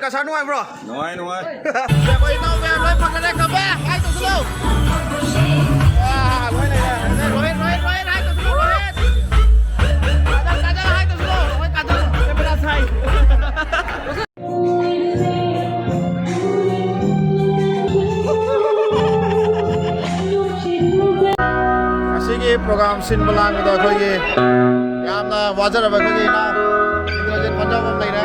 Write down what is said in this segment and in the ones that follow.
กระชากนุ่ย bro นุ่ยนุ่ย อย่าไปเต้าแม่ร้อยพันกันได้ครับแม่ให้ตัวสโลว์ว้าร้อยเลยร้อยให้ตัวสโลว์ร้อยการจะให้ตัวสโลว์ไว้การจะเป็นภาษาไทยAsigi program sin balang do khoi gi yamna wajar ba khoi gi na intelligent punjab am lai na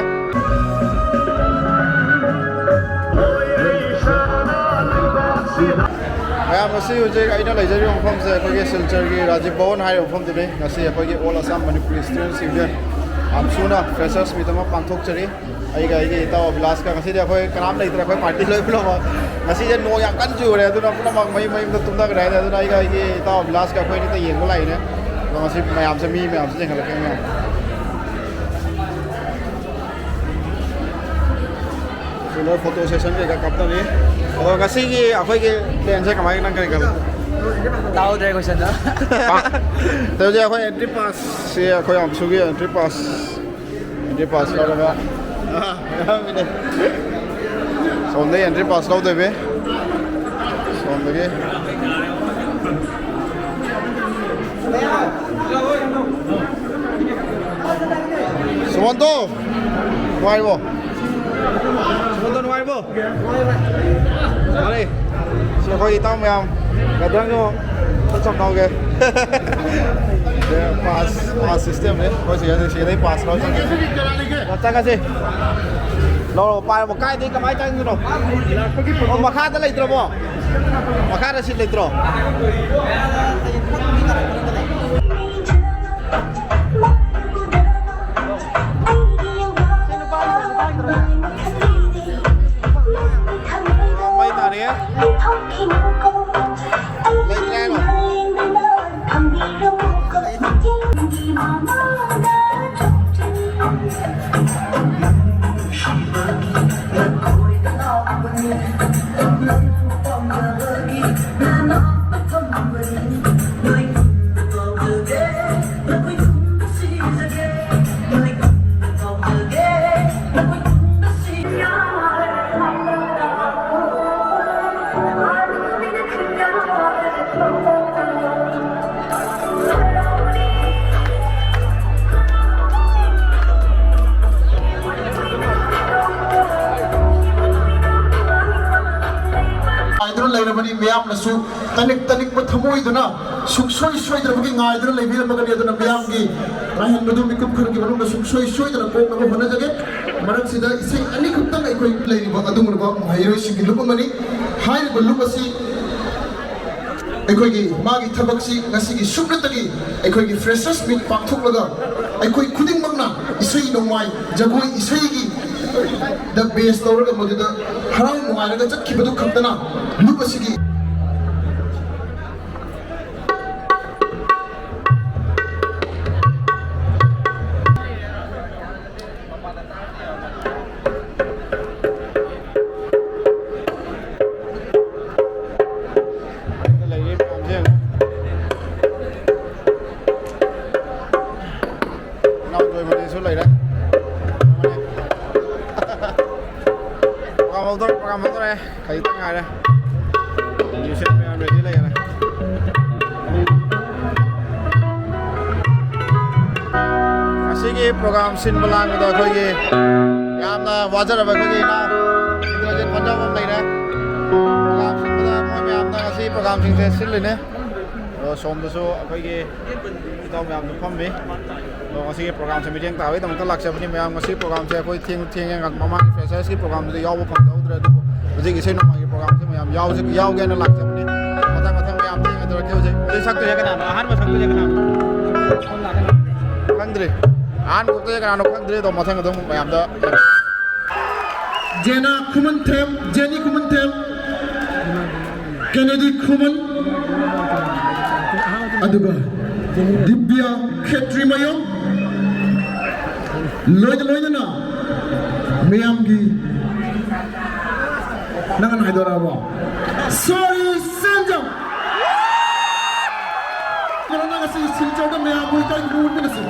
ayam ngasi uje aina lai jari ong phom se khoi gi silchar gi Rajiv Bhawan hai ong phom de ngasi khoi gi All Assam Manipuri Students Union am suna freshers meet ma panthok chari ai ga gi ta Vilas ka ngasi de khoi kanam lai tra khoi party loi blo ma ngasi je no yang kan ju re aduna puna mak mai da tumda ga re aduna ai ga gi ta Vilas ka khoi ni ta yeng lai ne ngasi mayam se mi mayam se jeng la keng solo photo session ke ka kapta ni aw ngasi gi akhoi gi len se kamai nang kai ka tao dre question da to je akhoi entry pass se akhoi am su gi entry pass la ba mine sonde entry pass lo de be sonde ge Sumonto nuai bo Sumonto nuai bo Ari si khoi tao mèo ga dang no ta chom đâu ge pass system đấy khoi si đấy pass lo chang ka si lo pa một cái đi kamai chang no ma kha ta lai tro bo ma kha ta si lai tro mấy ta đấy lấy tre rồi Mani miyam na su tanik pa thamoy do na suksoi da bugi ngai do lebi ma gani do na miyam gi rahan do mikup khar gi banu suksoi da ko na hona jage marak sida ise ani khutta ngai koi lebi ba adum ba mairo si gi lupa mani hai ba lupa si ekoi gi magi thabak si ngasi gi sukna tagi ekoi gi freshers meet pakthok laga ekoi khuding magna isei no mai jagoi isei gi the base tower ga moduda harang nuai ga chak khibadu khamtana lupa si gi thấy tăng ngày đây nhiều xe về đi này asigi program sin balang do khoi gi yamna wajar ba khoi gi na intelligent punjab am lai na program sin balang moi me amna asi program sing se sil le ne som do so khoi gi tao me am no pham me asigi program se meeting ta wi tam ta lak se ni me am asi program se khoi thieng ngat mama freshers ki program de yaw bo pham do dra Jadi kita nak magi program tu macam jauh kan nak macam ni. Macam macam ni ada tu je. Jadi satu je kan, ahan macam satu je kan. Kandri, ahan tu je kan, kandri tu macam tu macam tu. Jenna Kuman Tem, Jenny Kuman Tem, Kennedy Kuman, aduga, Dibya Khetri Mayong, Loy na, Miyamgi. Nangan haidora ba sorry sanjam kana nga si silchau da maya boy ka gud na si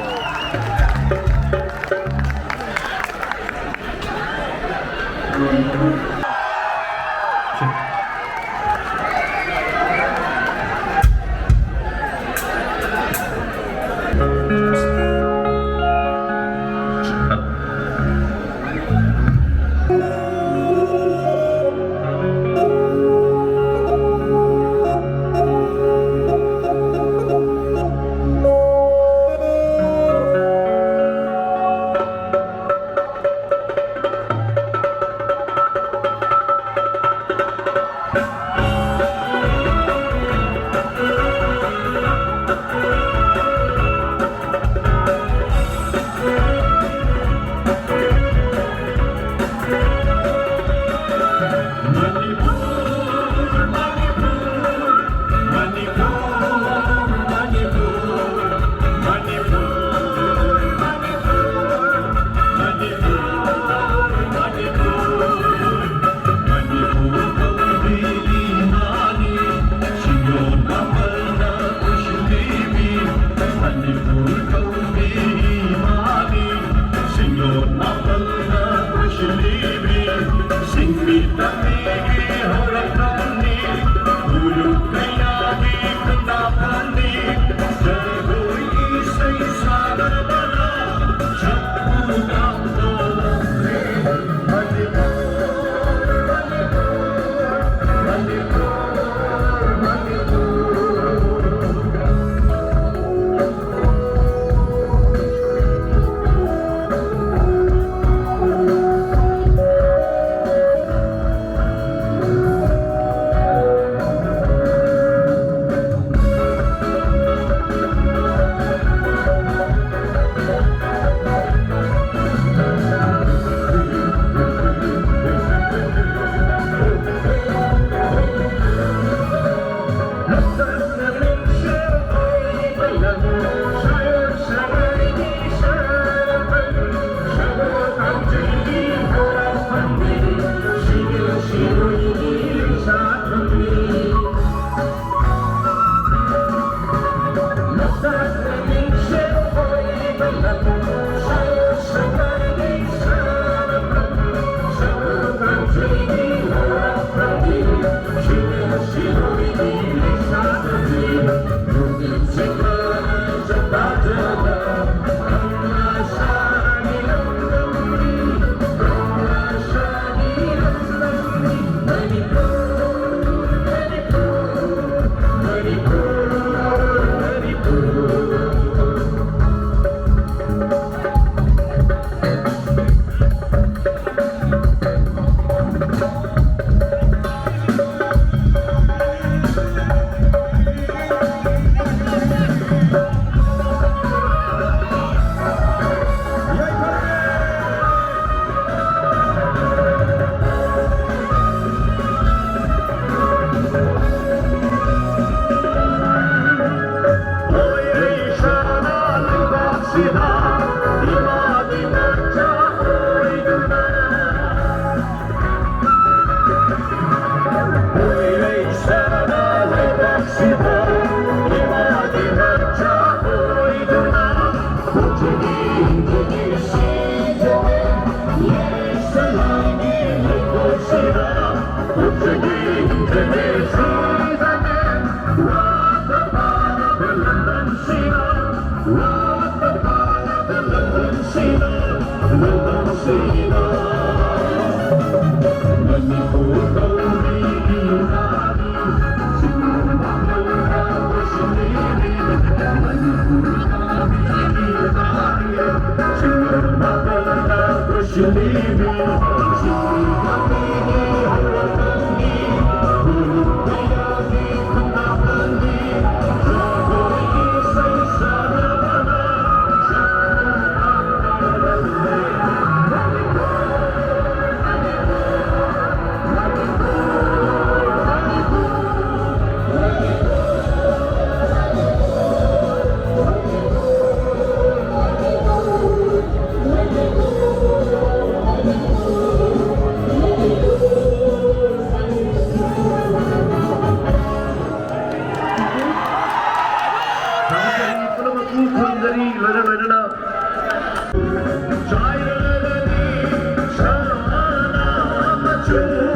I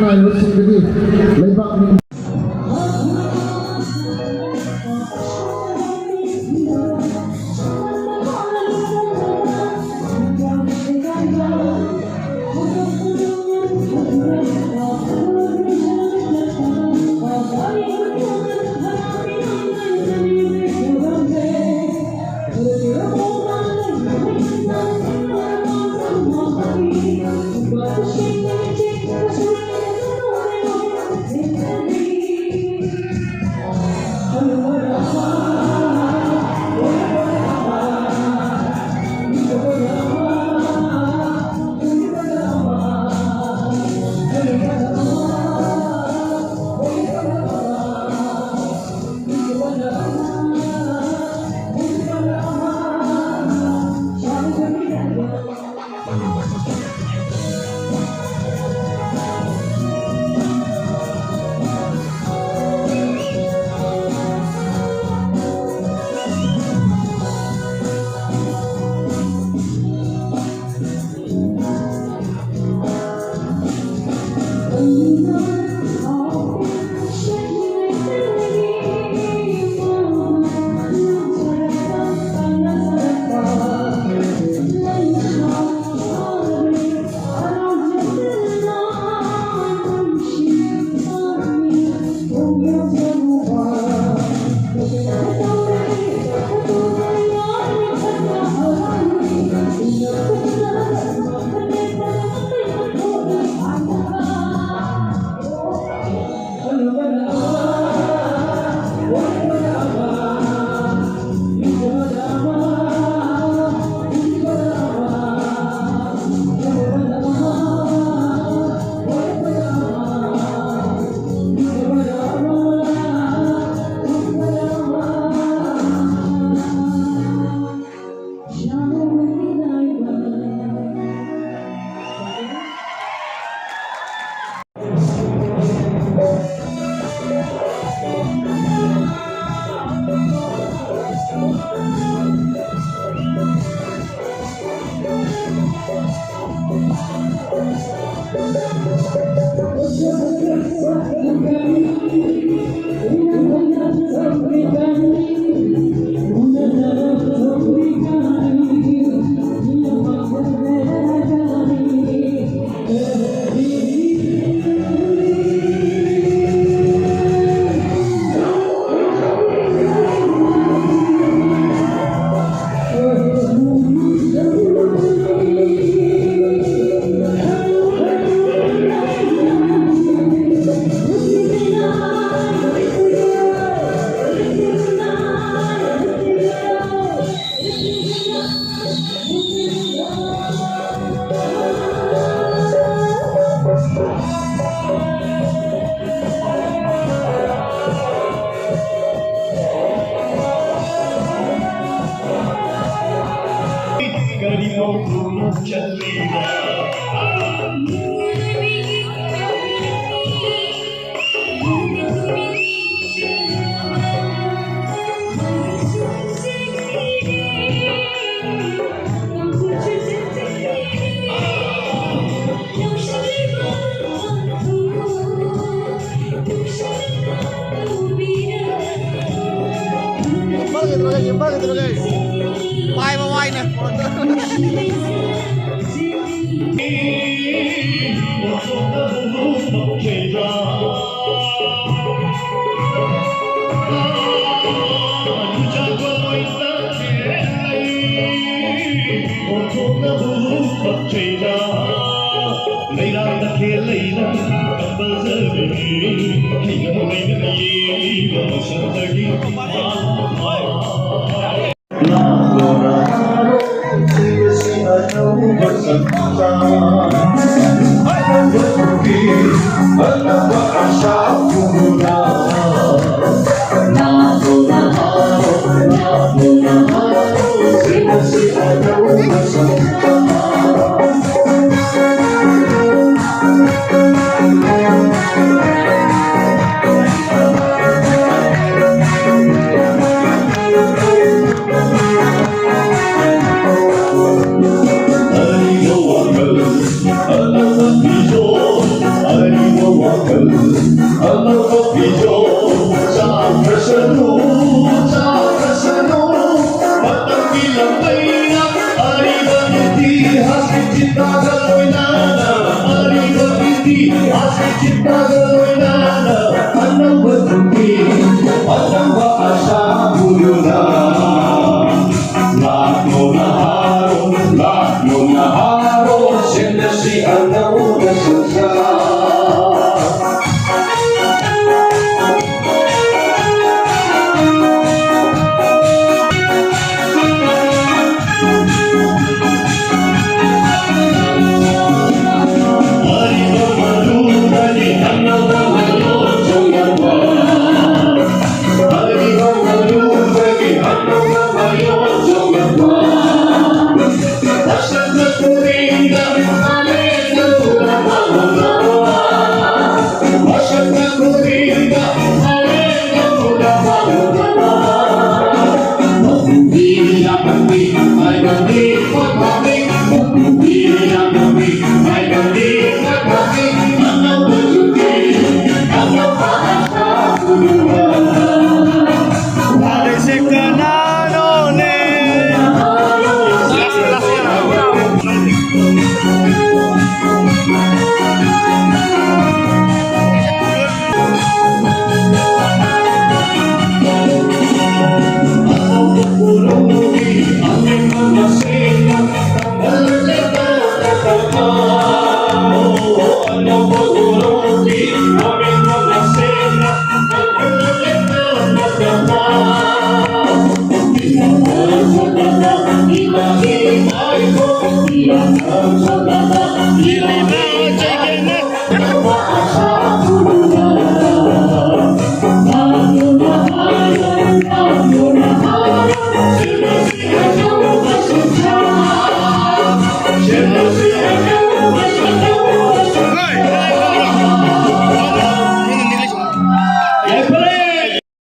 ꯅꯥꯏꯕꯁꯤꯡꯗꯒꯤ ꯂꯩꯕꯥꯛ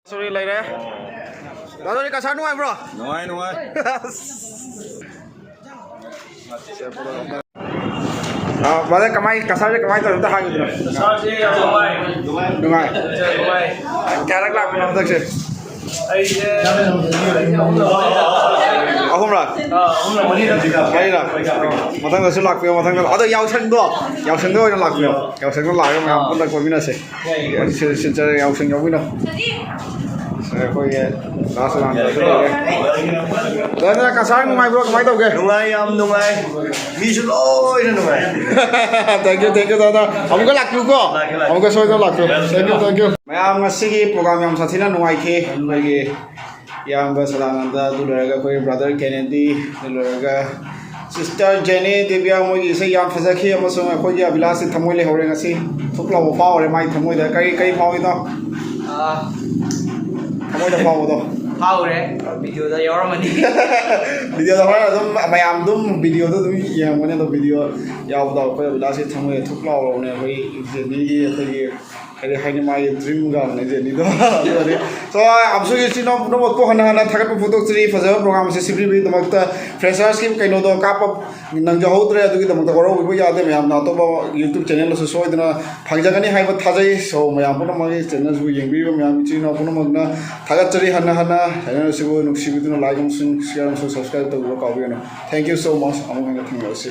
Sorry lại đấy. Đó rồi cả sáng nuôi bro. Nuôi. Và đây kamai cả sáng kamai tôi chúng ta hai người rồi. Sao chứ không mày? Đúng rồi. Không mày. Cái rắc lạc mình thật sự. Ai Không rồi. không là mình đi đâu gì cả. Hay là. Một thằng là sẽ lạc phiếu, một thằng là ở đây giàu sinh đó. Giàu sinh đó là lạc phiếu. Giàu sinh nó lạc mà không được coi mình là gì. Xin chơi giàu sinh giàu mình đâu. Khôi đó sẽ làm được đấy là cả sáng ngày bro máy tàu kìa Đúng rồi, đúng rồi. Mi chút ôi nó đúng rồi. thank you đó không có lạc cứu cô không có soi đâu lạc cứu thank you mấy ông ngasi program yang sathi na nuai khi mấy yang basalananda dularaga khoi brother Kennedy dularaga sister Jenny Divya moi se yang phasa khi amasung khoi ya bilas thamoi le hore ngasi thuklo pao re mai thamoi da kai pao ito thamoi da pao to How đấy, video đó gió mà đi. Video đó là đúng mày làm đúng video đó đúng yang mana đó video yau đó khoi bilas thamoi thuklo ne khoi Jenny khoi hai mai dream ga ne Jenny đó so am so you know no ko hana thagat photo tri faza program se sibri bi tamak ta freshers kim kaino do kap nang jo hotre adu ki tamak ta goro bi ya de me am na to YouTube channel so so idna phangja gani hai ba thajai so me am puno magi channel su yeng bi me am chi no puno magna thagat chari hana channel se go nuksi bi no like um share um subscribe to go ka bi no thank you so much am hanga thang si